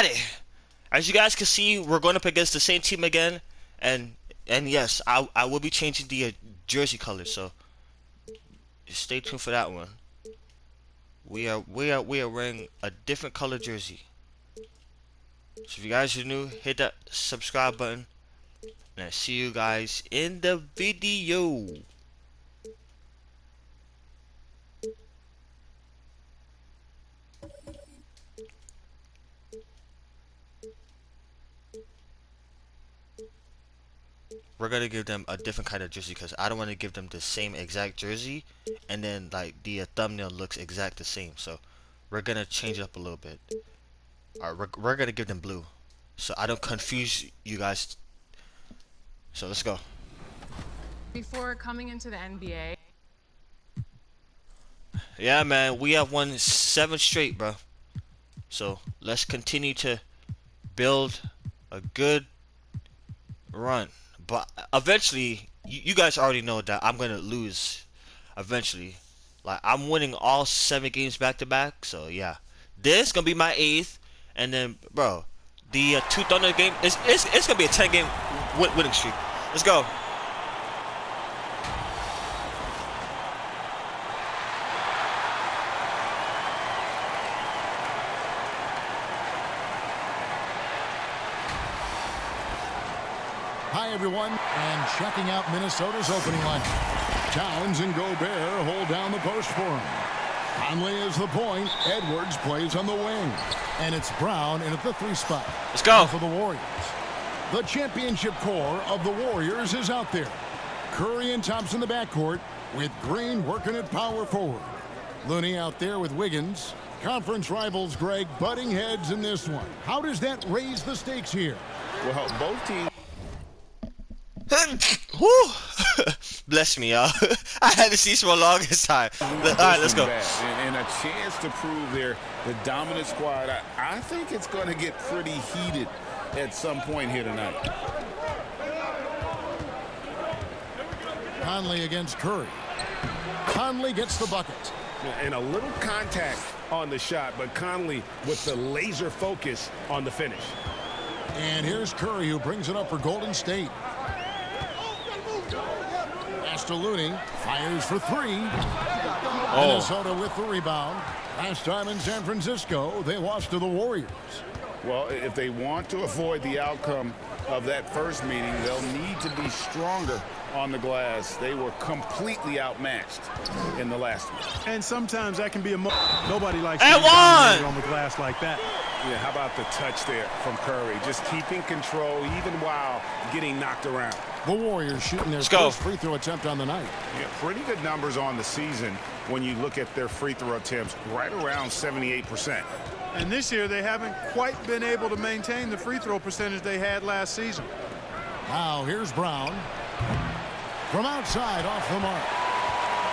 got it. As you guys can see, we're going up against the same team again, and yes, I will be changing the jersey color, so stay tuned for that one. We are wearing a different color jersey. So if you guys are new, hit that subscribe button, and I see you guys in the video. We're gonna give them a different kind of jersey because I don't want to give them the same exact jersey and then like the thumbnail looks exact the same. So we're gonna change it up a little bit. Alright, we're gonna give them blue so I don't confuse you guys. So let's go. Before coming into the NBA. Yeah, man, we have won 7 straight, bro. So let's continue to build a good run. But eventually, you guys already know that I'm gonna lose. Eventually, like I'm winning all 7 games back to back. So yeah, this gonna be my 8th, and then bro, the 2 Thunder game it's gonna be a 10-game winning streak. Let's go. Hi, everyone, and checking out Minnesota's opening lineup. Towns and Gobert hold down the post for him. Conley is the point. Edwards plays on the wing. And it's Brown in at the 3 spot. Let's go. For the Warriors. The championship core of the Warriors is out there. Curry and Thompson in the backcourt, with Green working at power forward. Looney out there with Wiggins. Conference rivals, Greg, butting heads in this one. How does that raise the stakes here? Well, both teams. Bless me, y'all. I had to see for the longest time. Alright, let's go. And a chance to prove the dominant squad. I think it's going to get pretty heated at some point here tonight. Conley against Curry. Conley gets the bucket. And a little contact on the shot, but Conley with the laser focus on the finish. And here's Curry, who brings it up for Golden State. Pass to Looney, fires for 3. Minnesota with the rebound. Last time in San Francisco, they lost to the Warriors. Well, if they want to avoid the outcome of that first meeting, they'll need to be stronger on the glass. They were completely outmatched in the last one. And sometimes that can be nobody likes and to be dominated one on the glass like that. Yeah, how about the touch there from Curry? Just keeping control even while getting knocked around. The Warriors shooting their first free throw attempt on the night. Yeah, pretty good numbers on the season when you look at their free throw attempts, right around 78%. And this year they haven't quite been able to maintain the free throw percentage they had last season. Now here's Brown. From outside, off the mark.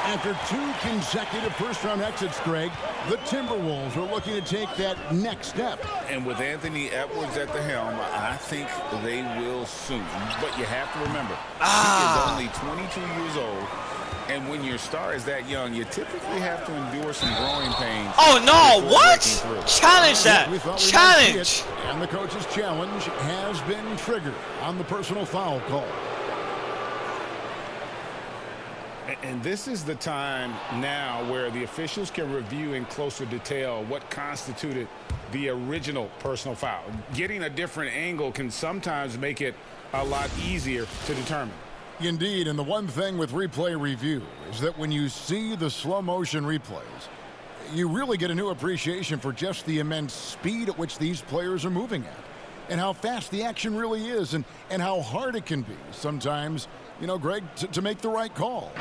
After 2 consecutive first-round exits, Greg, the Timberwolves are looking to take that next step. And with Anthony Edwards at the helm, I think they will soon. But you have to remember, he is only 22 years old. And when your star is that young, you typically have to endure some growing pains. Oh, no, what? Challenge that. Challenge. And the coach's challenge has been triggered on the personal foul call. And this is the time now where the officials can review in closer detail what constituted the original personal foul. Getting a different angle can sometimes make it a lot easier to determine. Indeed, and the one thing with replay review is that when you see the slow motion replays, you really get a new appreciation for just the immense speed at which these players are moving at, and how fast the action really is, and how hard it can be sometimes, you know, Greg, to make the right call.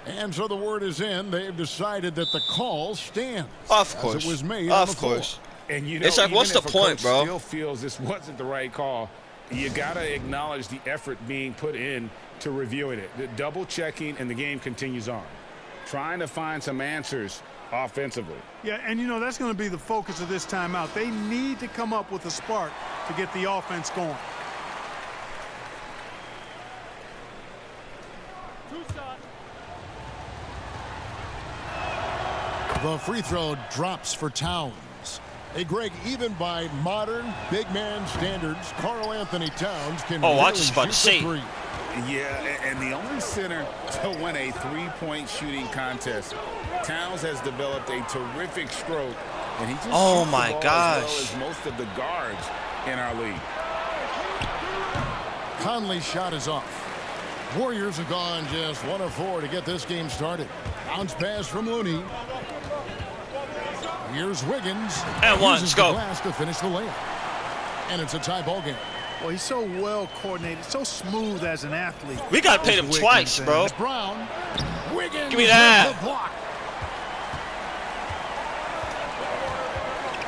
And so the word is in. They've decided that the call stands. Of course. As it was made of course. And you know, it's like, what's the point, bro? Still feels this wasn't the right call. You got to acknowledge the effort being put in to reviewing it. The double checking, and the game continues on. Trying to find some answers offensively. Yeah, and you know, that's going to be the focus of this timeout. They need to come up with a spark to get the offense going. The free throw drops for Towns. Hey, Greg, even by modern big man standards, Karl Anthony Towns can Oh, I really just about to shoot the say. three. Yeah, and the only center to win a three-point shooting contest. Towns has developed a terrific stroke, and he just Oh shoots my the ball gosh. as well as most of the guards in our league. Conley's shot is off. Warriors have gone just 1 of 4 to get this game started. Bounce pass from Looney. Here's Wiggins. And one, Uses let's go. the glass to finish the layup. And it's a tie ball game. Well, he's so well coordinated, so smooth as an athlete. We got to pay him Wiggins, twice, and bro. Brown. Wiggins. Give me that. with the block.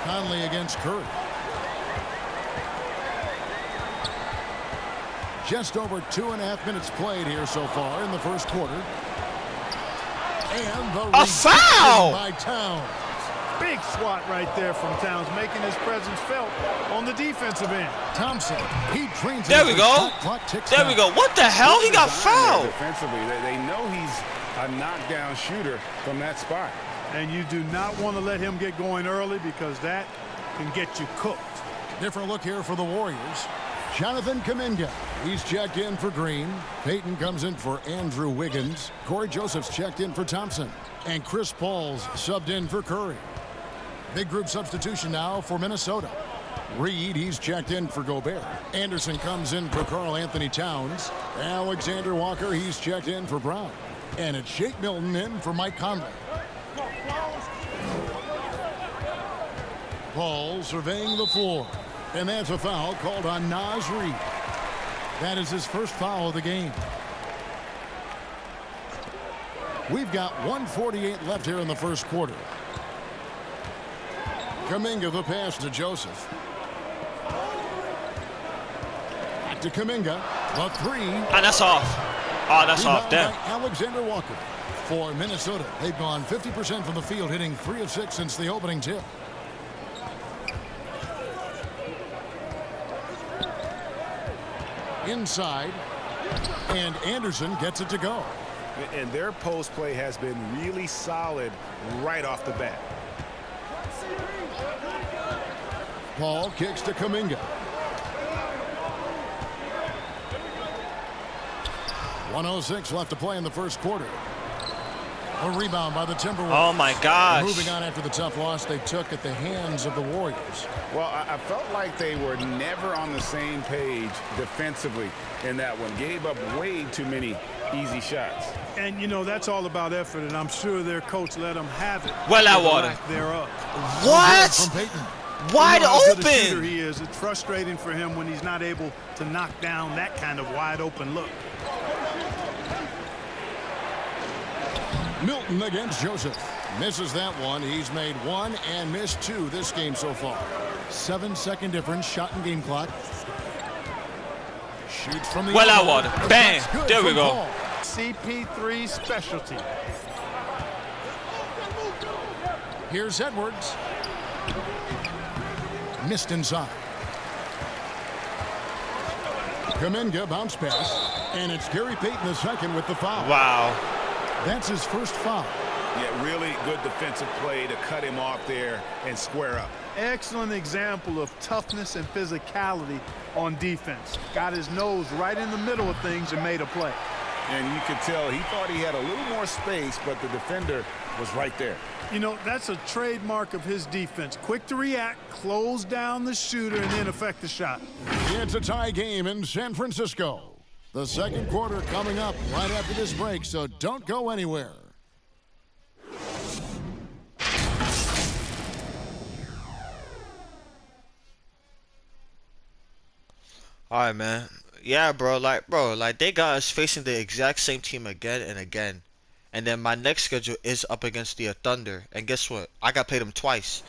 Conley against Curry. Just over 2.5 minutes played here so far in the first quarter. And the A rejection foul! by Towns. Big swat right there from Towns, making his presence felt on the defensive end. Thompson, he trains. There we as the go. shot clock ticks There we down. go. What the hell? He got Design there fouled. defensively. They know he's a knockdown shooter from that spot. And you do not want to let him get going early because that can get you cooked. Different look here for the Warriors. Jonathan Kuminga, he's checked in for Green. Payton comes in for Andrew Wiggins. Corey Joseph's checked in for Thompson. And Chris Paul's subbed in for Curry. Big group substitution now for Minnesota. Reed, he's checked in for Gobert. Anderson comes in for Karl Anthony Towns. Alexander Walker, he's checked in for Brown. And it's Shake Milton in for Mike Conley. Paul surveying the floor. And that's a foul called on Naz Reid. That is his first foul of the game. We've got 1:48 left here in the first quarter. Kuminga the pass to Joseph. Back to Kuminga. The three. And that's off. Oh, that's off. Rebound Damn. by Alexander Walker. For Minnesota, they've gone 50% from the field, hitting 3 of 6 since the opening tip. Inside, and Anderson gets it to go. And their post play has been really solid right off the bat. Paul kicks to Kuminga. 1:06 left to play in the first quarter. A rebound by the Timberwolves. Oh my gosh. Moving on after the tough loss they took at the hands of the Warriors. Well, I felt like they were never on the same page defensively in that one. Gave up way too many easy shots. And, you know, that's all about effort, and I'm sure their coach let them have it. Well out for the water. lack thereof. What? From Payton. Wide You know how good a shooter open. he is. It's frustrating for him when he's not able to knock down that kind of wide open look. Milton against Joseph. Misses that one. He's made 1 and missed 2 this game so far. 7-second difference. Shot in game clock. Shoots from the Well out elbow. water. Bang. That's good There we from go. Paul. CP3 specialty. Here's Edwards. Missed inside. Kuminga bounce pass. And it's Gary Payton II with the foul. Wow. That's his first foul. Yeah, really good defensive play to cut him off there and square up. Excellent example of toughness and physicality on defense. Got his nose right in the middle of things and made a play. And you could tell he thought he had a little more space, but the defender was right there. You know, that's a trademark of his defense. Quick to react, close down the shooter, and then affect the shot. It's a tie game in San Francisco. The second quarter coming up right after this break, so don't go anywhere. All right, man. Yeah, bro. Like they got us facing the exact same team again and again. And then my next schedule is up against the Thunder. And guess what? I got played them twice.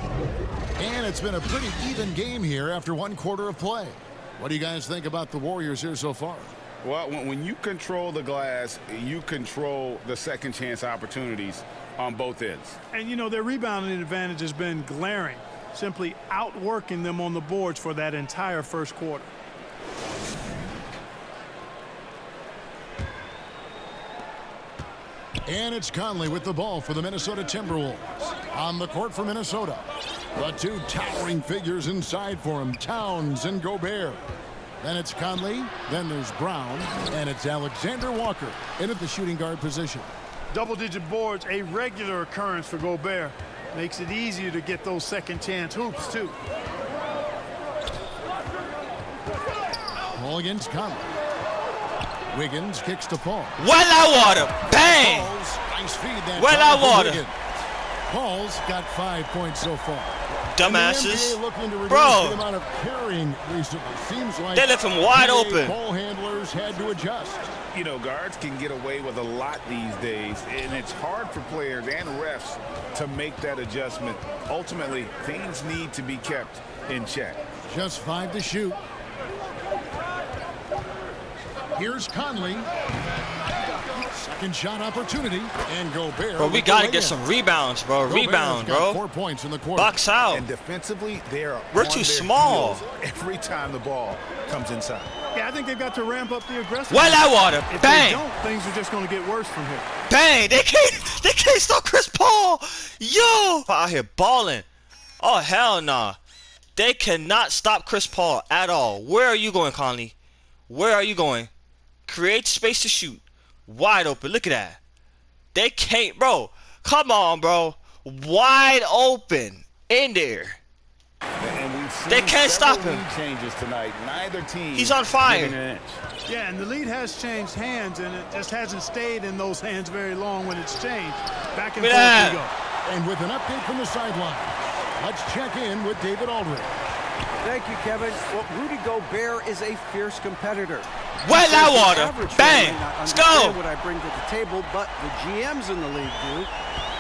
And it's been a pretty even game here after 1 quarter of play. What do you guys think about the Warriors here so far? Well, when you control the glass, you control the second chance opportunities on both ends. And, you know, their rebounding advantage has been glaring, simply outworking them on the boards for that entire first quarter. And it's Conley with the ball for the Minnesota Timberwolves. On the court for Minnesota. The two towering figures inside for him, Towns and Gobert. Then it's Conley, then there's Brown, and it's Alexander Walker in at the shooting guard position. Double-digit boards, a regular occurrence for Gobert. Makes it easier to get those second-chance hoops, too. Ball against Conley. Wiggins kicks to Paul. Well out water. Bang. Paul's nice feed that well time out for water. Wiggins. Paul's got 5 points so far. Dumbasses. And the NBA looking to reduce Bro. the amount of carrying recently. Seems like They left him wide NBA open. ball handlers had to adjust. You know, guards can get away with a lot these days, and it's hard for players and refs to make that adjustment. Ultimately, things need to be kept in check. Just 5 to shoot. Here's Conley. Second shot opportunity. And Gobert. Bro, we with the got to get lay-in. some rebounds, bro. Gobert's Rebound, got bro. 4 points in the quarter. Box out. And defensively, they are We're on too their small. heels every time the ball comes inside. Yeah, I think they've got to ramp up the aggressiveness. Well out water. If Bang. they don't, things are just going to get worse from here. Bang. They can't stop Chris Paul. Yo. Out here balling. Oh, hell nah. They cannot stop Chris Paul at all. Where are you going, Conley? Where are you going? Create space to shoot. Wide open. Look at that. They can't, bro. Come on, bro. Wide open. In there. And we've seen They can't stop several him. lead changes tonight. Neither team He's on fire. giving an inch. Yeah, and the lead has changed hands, and it just hasn't stayed in those hands very long when it's changed. Back and Look forth at we that. go. And with an update from the sideline, let's check in with David Aldridge. Thank you, Kevin. Well, Rudy Gobert is a fierce competitor. Well He says out the water. average fan Bang. may not Let's understand go. what I bring to the table, but the GMs in the league do.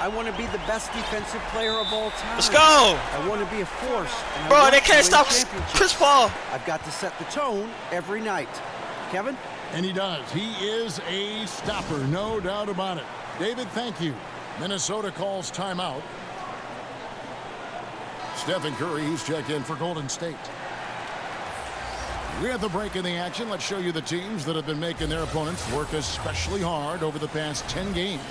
I want to be the best defensive player of all time. Let's go. I want to be a force. And I Bro, want they to can't win stop championships. Chris Paul. I've got to set the tone every night. Kevin? And he does. He is a stopper, no doubt about it. David, thank you. Minnesota calls timeout. Stephen Curry, he's checked in for Golden State. We have the break in the action. Let's show you the teams that have been making their opponents work especially hard over the past 10 games.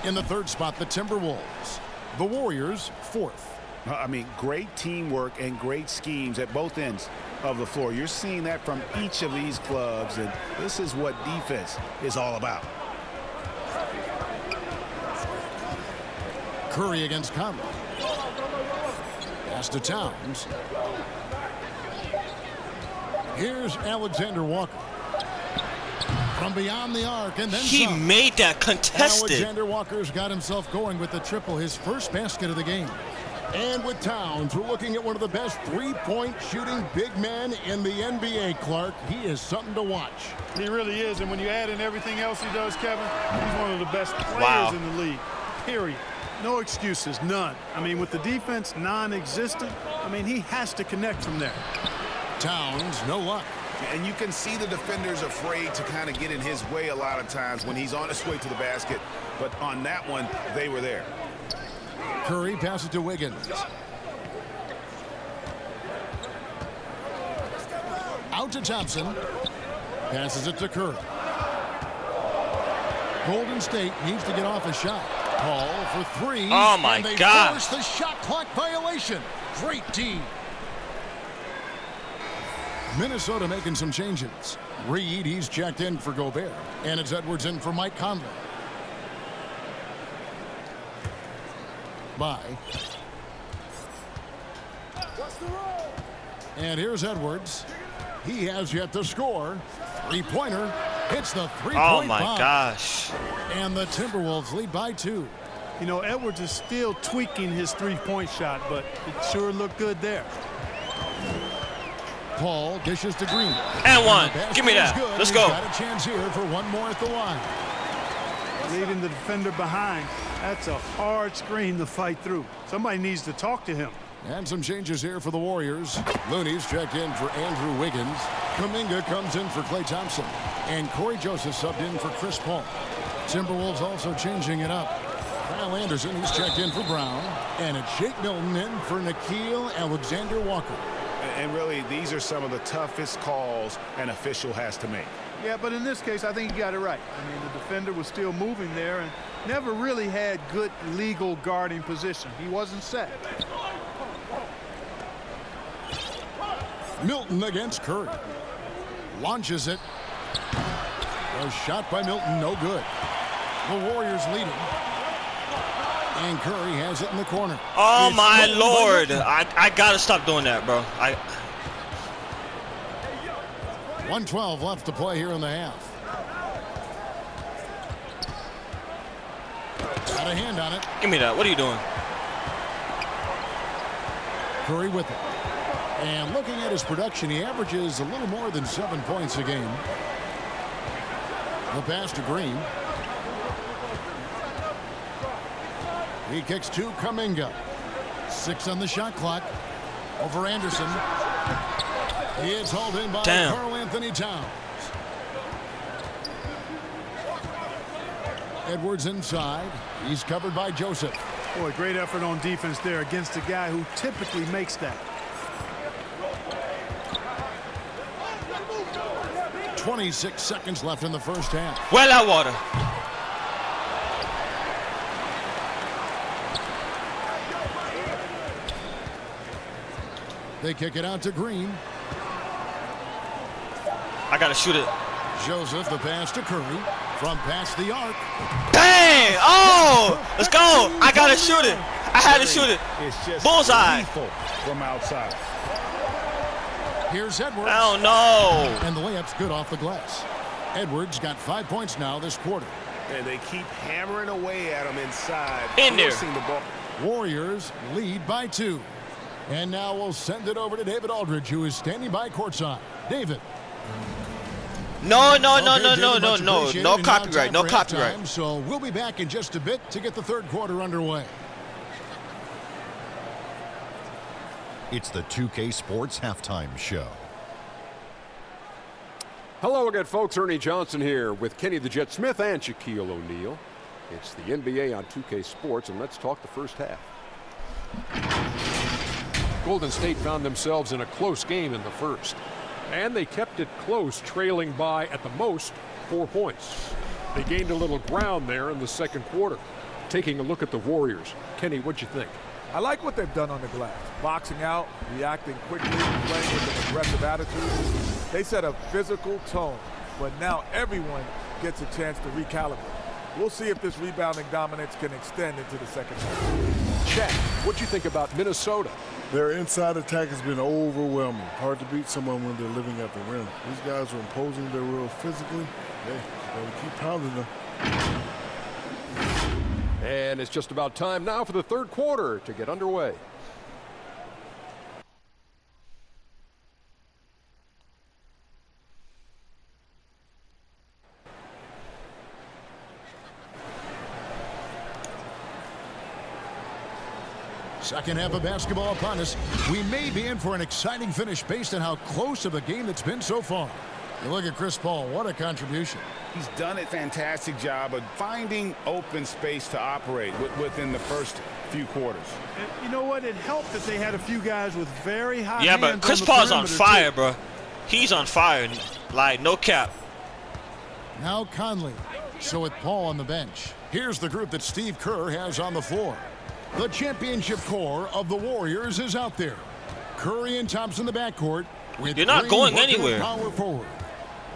In the third spot, the Timberwolves. The Warriors, fourth. I mean, great teamwork and great schemes at both ends of the floor. You're seeing that from each of these clubs, and this is what defense is all about. Curry against Conley. Pass to Towns. Here's Alexander Walker. From beyond the arc and then He some. made that contested. Alexander Walker's got himself going with the triple, his first basket of the game. And with Towns, we're looking at one of the best three-point shooting big men in the NBA, Clark. He is something to watch. He really is, and when you add in everything else he does, Kevin, he's one of the best players Wow. in the league, period. No excuses, none. I mean, with the defense non-existent, I mean, he has to connect from there. Towns, no luck. And you can see the defenders afraid to kind of get in his way a lot of times when he's on his way to the basket. But on that one, they were there. Curry passes to Wiggins. Out to Thompson. Passes it to Curry. Golden State needs to get off a shot. Paul for three. Oh, my and they God. force the shot clock violation. Great team. Minnesota making some changes. Reed, he's checked in for Gobert. And it's Edwards in for Mike Conley. By. And here's Edwards. He has yet to score. Three-pointer. Hits the three-point Oh my bomb. gosh. And the Timberwolves lead by 2. You know, Edwards is still tweaking his three-point shot, but it sure looked good there. Paul dishes to Green. And one. the basket Give me is that. good. Let's He's go. got a chance here for one more at the line. Leaving the defender behind, that's a hard screen to fight through. Somebody needs to talk to him. And some changes here for the Warriors. Looney's checked in for Andrew Wiggins. Kuminga comes in for Klay Thompson. And Corey Joseph subbed in for Chris Paul. Timberwolves also changing it up. Kyle Anderson, he's checked in for Brown. And it's Shake Milton in for Nickeil Alexander Walker. And really, these are some of the toughest calls an official has to make. Yeah, but in this case, I think he got it right. I mean, the defender was still moving there and never really had good legal guarding position. He wasn't set. Milton against Curry. Launches it. A shot by Milton, no good. The Warriors leading. And Curry has it in the corner. Oh, It's my Milton by Lord. Milton. I got to stop doing that, bro. 1:12 left to play here in the half. Got a hand on it. Give me that. What are you doing? Curry with it. And looking at his production, he averages a little more than 7 points a game. The pass to Green. He kicks to Kuminga. 6 on the shot clock. Over Anderson. He is hauled in by Karl Anthony Towns. Edwards inside. He's covered by Joseph. Boy, great effort on defense there against a guy who typically makes that. 26 seconds left in the first half. Well out water. They kick it out to Green. I got to shoot it. Joseph, the pass to Curry from past the arc. Dang! Oh! Let's go! I got to shoot it. I had to shoot it. It's just Bullseye. lethal from outside. Here's Edwards. Oh, no. And the layup's good off the glass. Edwards got 5 points now this quarter. And they keep hammering away at him inside. In there. Forcing the ball. Warriors lead by 2. And now we'll send it over to David Aldridge, who is standing by courtside. David. No. Okay, David, much No appreciated. And now copyright. time No for copyright. halftime, so we'll be back in just a bit to get the third quarter underway. It's the 2K Sports Halftime Show. Hello again, folks. Ernie Johnson here with Kenny the Jet Smith and Shaquille O'Neal. It's the NBA on 2K Sports, and let's talk the first half. Golden State found themselves in a close game in the first, and they kept it close, trailing by, at the most, 4 points. They gained a little ground there in the second quarter. Taking a look at the Warriors. Kenny, what'd you think? I like what they've done on the glass. Boxing out, reacting quickly, playing with an aggressive attitude. They set a physical tone, but now everyone gets a chance to recalibrate. We'll see if this rebounding dominance can extend into the second half. Chet, what'd you think about Minnesota? Their inside attack has been overwhelming. Hard to beat someone when they're living at the rim. These guys are imposing their will physically. Hey, gotta keep pounding them. And it's just about time now for the third quarter to get underway. Second half of basketball upon us. We may be in for an exciting finish based on how close of a game it's been so far. You look at Chris Paul, what a contribution. He's done a fantastic job of finding open space to operate within the first few quarters. And you know what? It helped that they had a few guys with very high Yeah, hands but Chris on the Paul's on perimeter, fire, too. bro. He's on fire. Like, no cap. Now Conley. So with Paul on the bench, here's the group that Steve Kerr has on the floor. The championship core of the Warriors is out there. Curry and Thompson in the backcourt. With You're not Green going working anywhere. Power forward.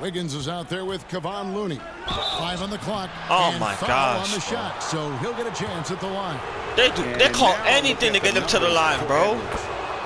Wiggins is out there with Kevon Looney. 5 on the clock. Oh, and my foul gosh, on the bro. shot, so he'll get a chance at the line. They call anything to get them to the line, bro.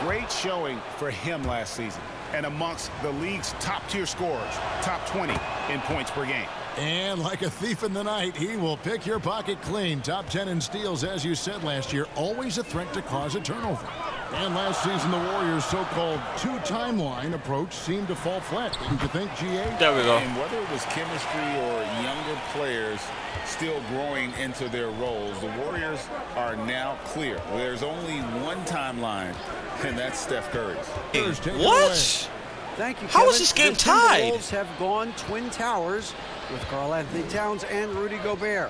Great showing for him last season. And amongst the league's top-tier scorers, top 20 in points per game. And like a thief in the night, he will pick your pocket clean. Top 10 in steals, as you said last year, always a threat to cause a turnover. And last season, the Warriors' so-called two-timeline approach seemed to fall flat. Didn't you think, GA? There we go. And whether it was chemistry or younger players still growing into their roles, the Warriors are now clear. There's only one timeline, and that's Steph Curry's. What? Thank you, How Kevin. is this game The tied? Timberwolves have gone Twin Towers with Karl Anthony Towns and Rudy Gobert.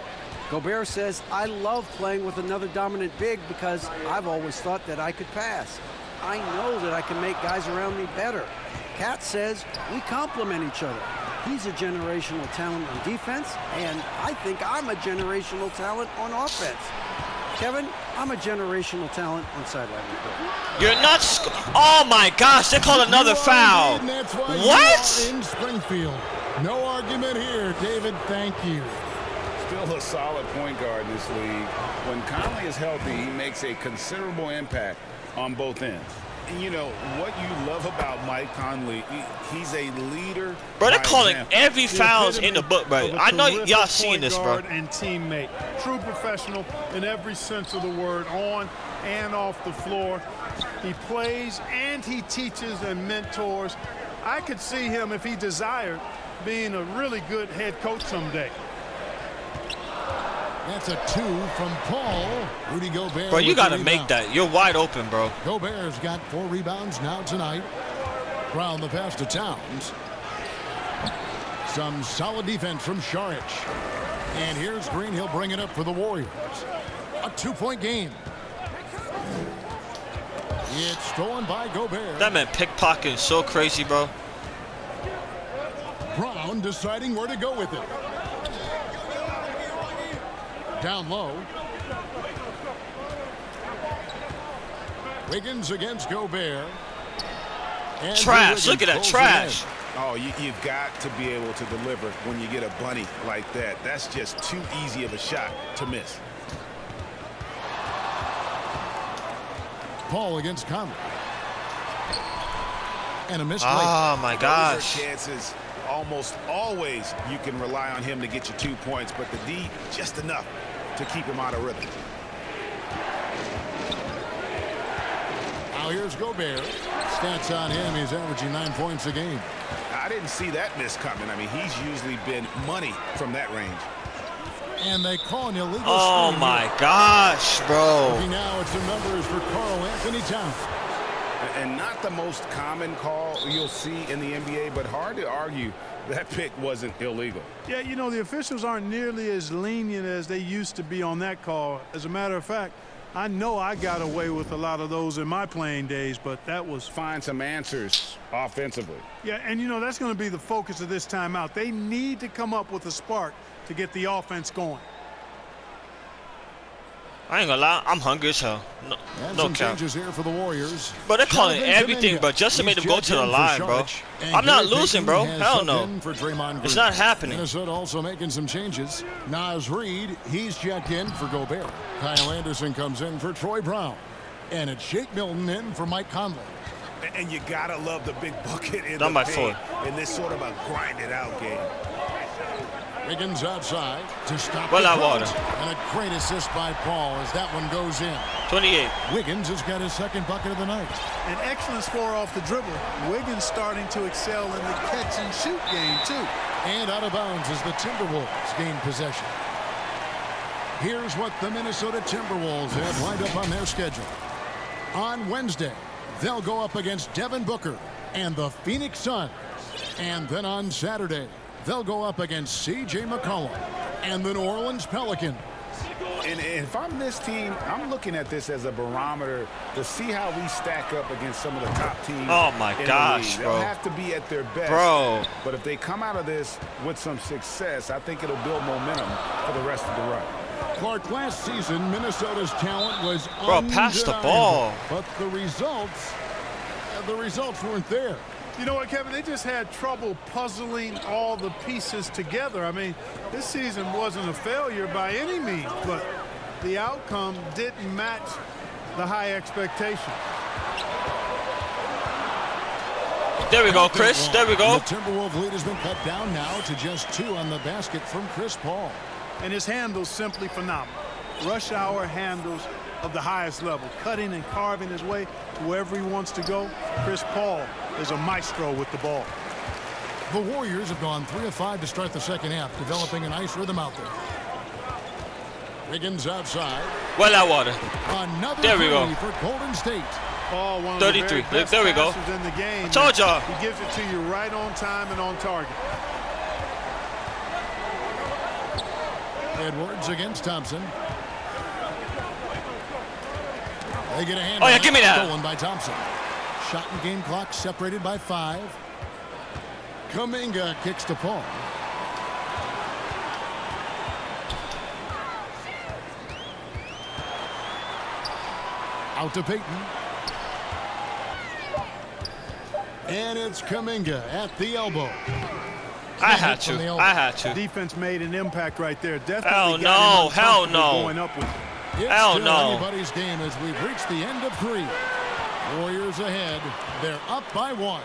Gobert says, I love playing with another dominant big because I've always thought that I could pass. I know that I can make guys around me better. Cat says we complement each other. He's a generational talent on defense, and I think I'm a generational talent on offense. Kevin, I'm a generational talent on sideline report. You're not. Oh my gosh! They called another foul. What? In Springfield. No argument here, David. Thank you. Still a solid point guard in this league. When Conley is healthy, he makes a considerable impact on both ends. And you know what you love about Mike Conley? He's a leader. Bro, they're calling every foul's in the book, bro. I know y'all seen this, bro. And teammate, true professional in every sense of the word, on and off the floor. He plays and he teaches and mentors. I could see him, if he desired, being a really good head coach someday. That's a 2 from Paul. Rudy Gobert. Bro, you got to make that. You're wide open, bro. Gobert's got 4 rebounds now tonight. Brown the pass to Towns. Some solid defense from Saric. And here's Green. He'll bring it up for the Warriors. A 2-point game. It's stolen by Gobert. That man pickpocketing so crazy, bro. Brown deciding where to go with it. Down low. Wiggins against Gobert. And trash. Look at that trash. Oh, you've got to be able to deliver when you get a bunny like that. That's just too easy of a shot to miss. Paul against Conley. And a missed Oh, my gosh. Those are chances. Almost always you can rely on him to get you 2 points, but the D just enough to keep him out of rhythm. Now here's Gobert. Stats on him, he's averaging 9 points a game. I didn't see that miss coming. I mean, he's usually been money from that range. And they call an illegal Oh screen my here. gosh, bro. Looking now at some numbers for Karl Anthony Towns. And not the most common call you'll see in the NBA, but hard to argue that pick wasn't illegal. Yeah, you know, the officials aren't nearly as lenient as they used to be on that call. As a matter of fact, I know I got away with a lot of those in my playing days, but that was... Find some answers offensively. Yeah, and you know, that's going to be the focus of this timeout. They need to come up with a spark to get the offense going. I ain't gonna lie, I'm hungry as hell. No, And no some count. changes here for the Warriors. But they're calling Jonathan everything, Kuminga. bro, just to make He's them go to checked the in for line, bro. Saric. And I'm not Gary losing, Payton bro. has Hell subbed no. in for Draymond It's Green. not happening. Minnesota also making some changes. Naz Reid, he's checked in for Gobert. Kyle Anderson comes in for Troy Brown. And it's Shake Milton in for Mike Conley. And you gotta love the big bucket in Not the my paint fault. in this sort of a grinded-out game. Wiggins outside to stop Well the out crowd. water. And a great assist by Paul as that one goes in. 28. Wiggins has got his second bucket of the night. An excellent score off the dribble. Wiggins starting to excel in the catch-and-shoot game, too. And out of bounds as the Timberwolves gain possession. Here's what the Minnesota Timberwolves have lined up on their schedule. On Wednesday, they'll go up against Devin Booker and the Phoenix Suns. And then on Saturday, they'll go up against C.J. McCollum and the New Orleans Pelicans. And if I'm this team, I'm looking at this as a barometer to see how we stack up against some of the top teams. Oh my in gosh, the league. bro. They'll have to be at their best. Bro. But if they come out of this with some success, I think it'll build momentum for the rest of the run. Clark, last season, Minnesota's talent was Bro, pass the undeniable, ball. But the results weren't there. You know what, Kevin? They just had trouble puzzling all the pieces together. I mean, this season wasn't a failure by any means, but the outcome didn't match the high expectation. There we go, Chris. There we go. The Timberwolves lead has been cut down now to just 2 on the basket from Chris Paul. And his handles simply phenomenal. Rush hour handles of the highest level, cutting and carving his way to wherever he wants to go. Chris Paul is a maestro with the ball. The Warriors have gone 3 of 5 to start the second half, developing a nice rhythm out there. Wiggins outside. Well out water. Another There we go. three for Golden State. Paul, one of 33. the very best There we go. passers in the game. I told y'all. He gives it to you right on time and on target. Edwards against Thompson. They get a hand. Oh, yeah, give me that. Stolen by Thompson. Shot and game clock separated by 5. Kuminga kicks to Paul. Out to Peyton. And it's Kuminga at the elbow. I had to. Defense made an impact right there. Definitely Hell got no. him Hell uncomfortable no. going up with it. It's Hell still no. anybody's game as we've reached the end of 3. Warriors ahead. They're up by 1.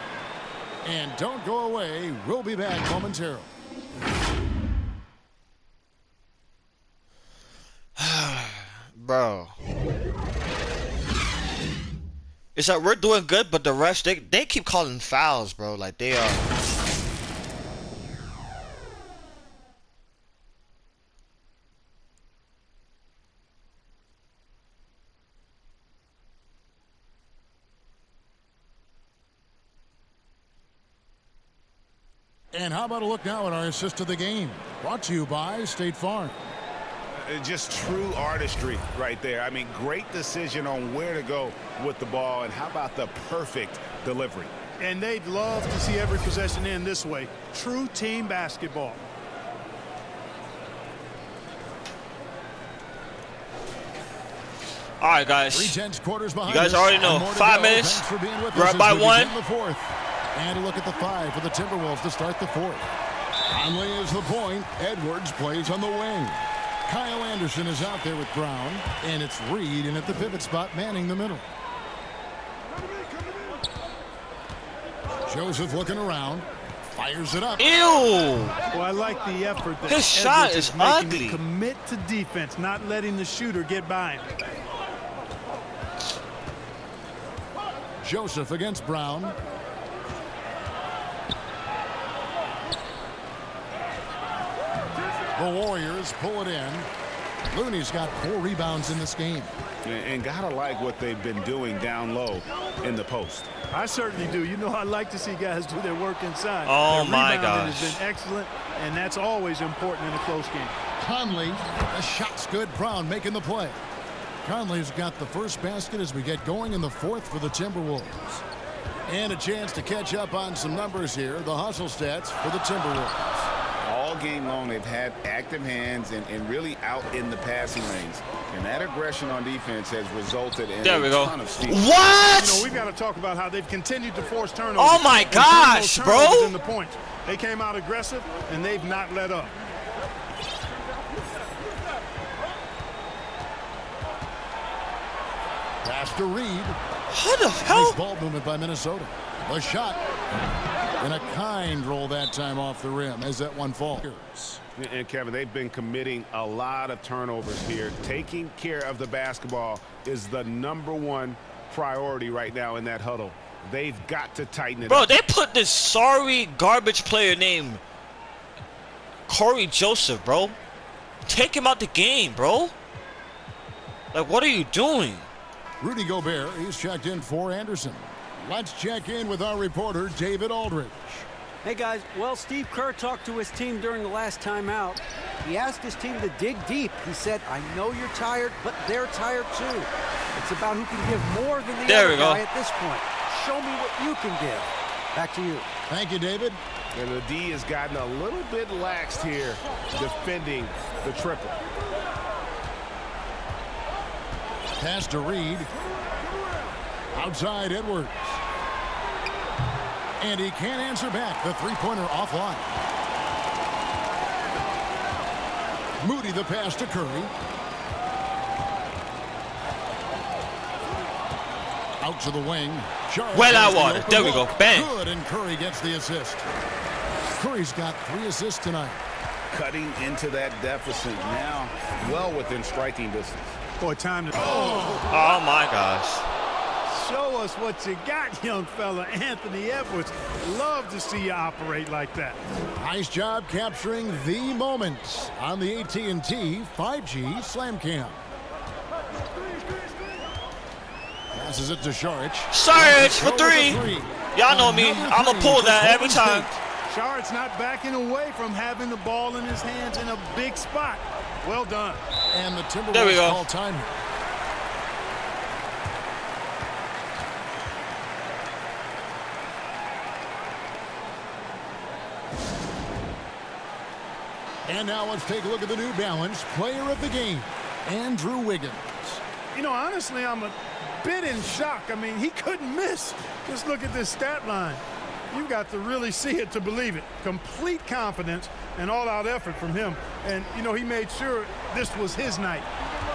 And don't go away. We'll be back momentarily. Bro. It's like we're doing good, but the rest, they keep calling fouls, bro. Like, they are... And how about a look now at our assist of the game? Brought to you by State Farm. Just true artistry right there. I mean, great decision on where to go with the ball, and how about the perfect delivery? And they'd love to see every possession end this way. True team basketball. All right, guys. 3/10 quarters behind You guys us. already know. And more to 5 go. minutes. Thanks for being with We're us up as by we 1. begin the 4th. And a look at the 5 for the Timberwolves to start the 4th. Conley is the point. Edwards plays on the wing. Kyle Anderson is out there with Brown. And it's Reed in at the pivot spot, manning the middle. Joseph looking around. Fires it up. Ew! Well, I like the effort that His shot Edwards is making ugly. to commit to defense, not letting the shooter get by him. Joseph against Brown. The Warriors pull it in. Looney's got 4 rebounds in this game. And gotta like what they've been doing down low in the post. I certainly do. You know, I like to see guys do their work inside. Oh, Their my rebounding gosh. has been excellent, and that's always important in a close game. Conley, the shot's good. Brown making the play. Conley's got the first basket as we get going in the 4th for the Timberwolves. And a chance to catch up on some numbers here. The hustle stats for the Timberwolves. All game long, they've had active hands and really out in the passing lanes. And that aggression on defense has resulted in There we a go. ton of steals. What? You know, we've got to talk about how they've continued to force turnovers. Oh, my and turn gosh, those bro. turnovers into points. They came out aggressive, and they've not let up. Pass to Reed. How the Nice hell? ball movement by Minnesota. A shot. And a kind roll that time off the rim as that one falls. And Kevin, they've been committing a lot of turnovers here. Taking care of the basketball is the #1 priority right now in that huddle. They've got to tighten it Bro, up. they put this sorry garbage player named Corey Joseph, bro. Take him out the game, bro. Like, what are you doing? Rudy Gobert, he's checked in for Anderson. Let's check in with our reporter, David Aldridge. Hey guys, well, Steve Kerr talked to his team during the last timeout. He asked his team to dig deep. He said, I know you're tired, but they're tired too. It's about who can give more than the other guy at this point. Show me what you can give. Back to you. Thank you, David. And the D has gotten a little bit laxed here defending the triple. Pass to Reed. Outside Edwards. And he can't answer back. The three-pointer offline. Moody the pass to Curry. Out to the wing. Well out water. There we go. Bang. Good, and Curry gets the assist. Curry's got 3 assists tonight. Cutting into that deficit now, well within striking distance. Boy, time to... Oh, my gosh. Show us what you got, young fella. Anthony Edwards. Love to see you operate like that. Nice job capturing the moments on the AT&T 5G Slam Cam. Passes it to Šarić. Šarić for 3. Y'all know me. I'm going to pull that every time. Šarić not backing away from having the ball in his hands in a big spot. Well done. And the There we Timberwolves go. call time. And now let's take a look at the New Balance player of the game, Andrew Wiggins. You know, honestly, I'm a bit in shock. I mean, he couldn't miss. Just look at this stat line. You've got to really see it to believe it. Complete confidence and all-out effort from him. And, you know, he made sure this was his night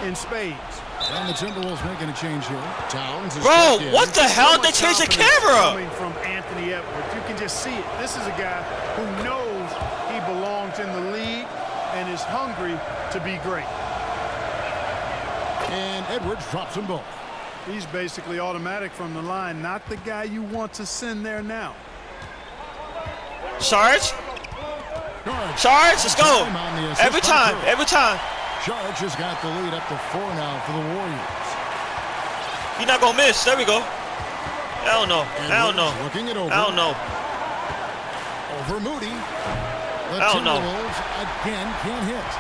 in spades. And the Timberwolves making a change here. Towns is Bro, what the hell? They changed the camera. Coming from Anthony Edwards. You can just see it. This is a guy who knows he belongs in the league and is hungry to be great. And Edwards drops them both. He's basically automatic from the line. Not the guy you want to send there now. Sarge? Sarge, let's go. Every time, every time. Sarge has got the lead up to 4 now for the Warriors. You're not gonna miss. There we go. Hell no. Hell no. Looking it over. Hell no. Over Moody. The Hell no. Timberwolves again can't hit.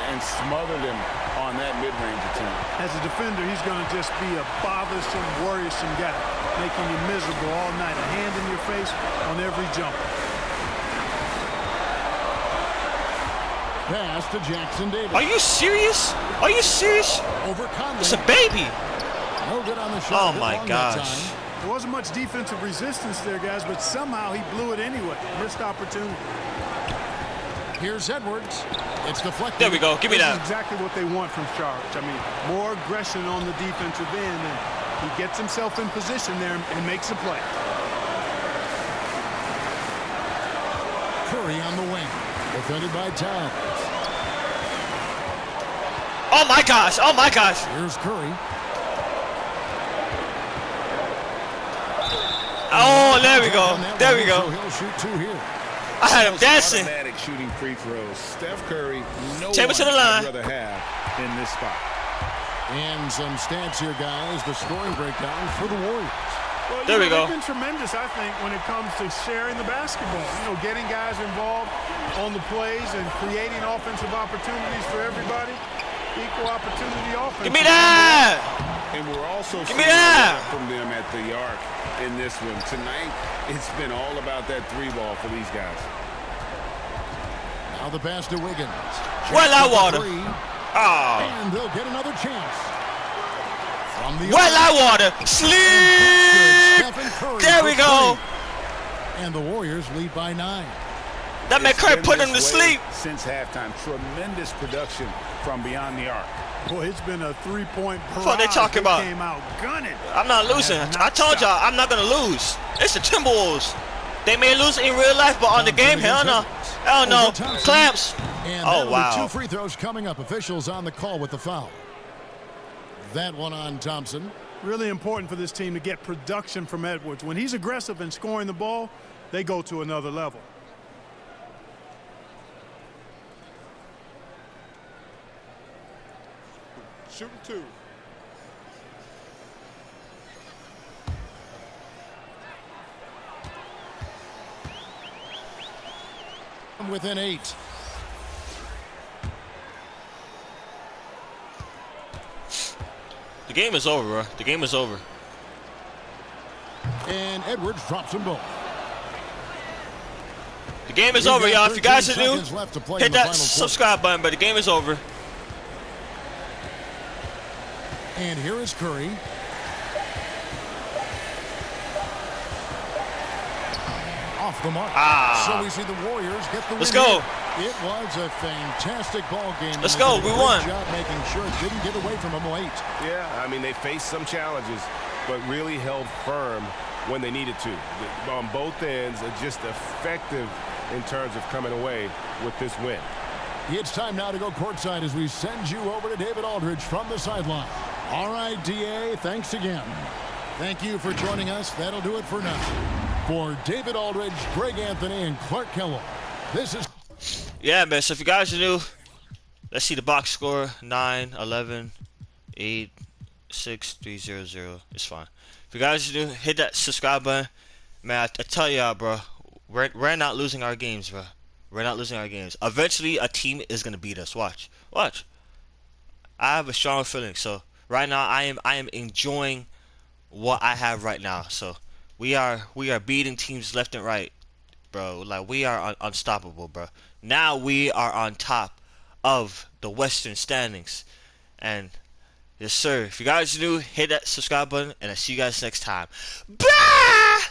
And smothered him on that mid-range attempt. As a defender, he's going to just be a bothersome, worrisome guy, making you miserable all night. A hand in your face on every jump. Pass to Jackson Davis. Are you serious? Are you serious? Over Conley. It's a baby. No good on the shot. Oh my gosh. There wasn't much defensive resistance there, guys, but somehow he blew it anyway. Missed opportunity. Here's Edwards. It's deflected. There we go. Give me This that. is exactly what they want from Sarge. I mean, more aggression on the defensive end, and he gets himself in position there and makes a play. Curry on the wing. Defended by Towns. Oh my gosh. Oh my gosh. Here's Curry. Oh, there we go. There we go. He'll shoot 2 here. I had him dancing. Automatic shooting free throws. Steph Curry, no Take one it to the line. I'd rather have in this spot. And some stats here, guys. The scoring breakdown for the Warriors. Well, there we go. They've been tremendous, I think, when it comes to sharing the basketball. You know, getting guys involved on the plays and creating offensive opportunities for everybody. Equal opportunity offense. Give me that. And we're also Give me seeing that. a lot from them at the arc in this one. Tonight, it's been all about that 3-ball for these guys. Now the pass to Wiggins. Well, I water. Oh. And they'll get another chance. From the well, I water. Sleep. There we go. And the Warriors lead by 9. That man Curry put him to sleep. Since halftime, tremendous production from beyond the arc. Boy, it's been a 3-point barrage. What they talking about? Came out gunning. I'm not losing. I told y'all I'm not gonna lose. It's the Timberwolves. They may lose in real life, but on the game, hell no. Hell no. Clamps. And oh wow. 2 free throws coming up. Officials on the call with the foul. That one on Thompson. Really important for this team to get production from Edwards. When he's aggressive and scoring the ball, they go to another level. Shooting 2. Within 8. The game is over, bro. The game is over. And Edwards drops them both. The game is over, y'all. If you guys are new, hit that subscribe. subscribe button, but the game is over. And here is Curry. Off the mark. So we see the Warriors get the win. Let's go. Here. It was a fantastic ball game. Let's go. We won. Great job making sure it didn't get away from them late. Yeah, I mean, they faced some challenges, but really held firm when they needed to. On both ends, just effective in terms of coming away with this win. It's time now to go courtside as we send you over to David Aldridge from the sideline. All right, DA, thanks again. Thank you for joining us. That'll do it for now. For David Aldridge, Greg Anthony, and Clark Kellogg, this is... Yeah, man, so if you guys are new, let's see the box score. 9, 11, 8, 6, 3, 0, 0. It's fine. If you guys are new, hit that subscribe button. Man, I tell y'all, bro, we're not losing our games, bro. We're not losing our games. Eventually, a team is going to beat us. Watch. Watch. I have a strong feeling. So, right now, I am enjoying what I have right now. So, we are beating teams left and right, bro. Like, we are unstoppable, bro. Now we are on top of the Western standings. And yes, sir. If you guys are new, hit that subscribe button, and I'll see you guys next time. Bye!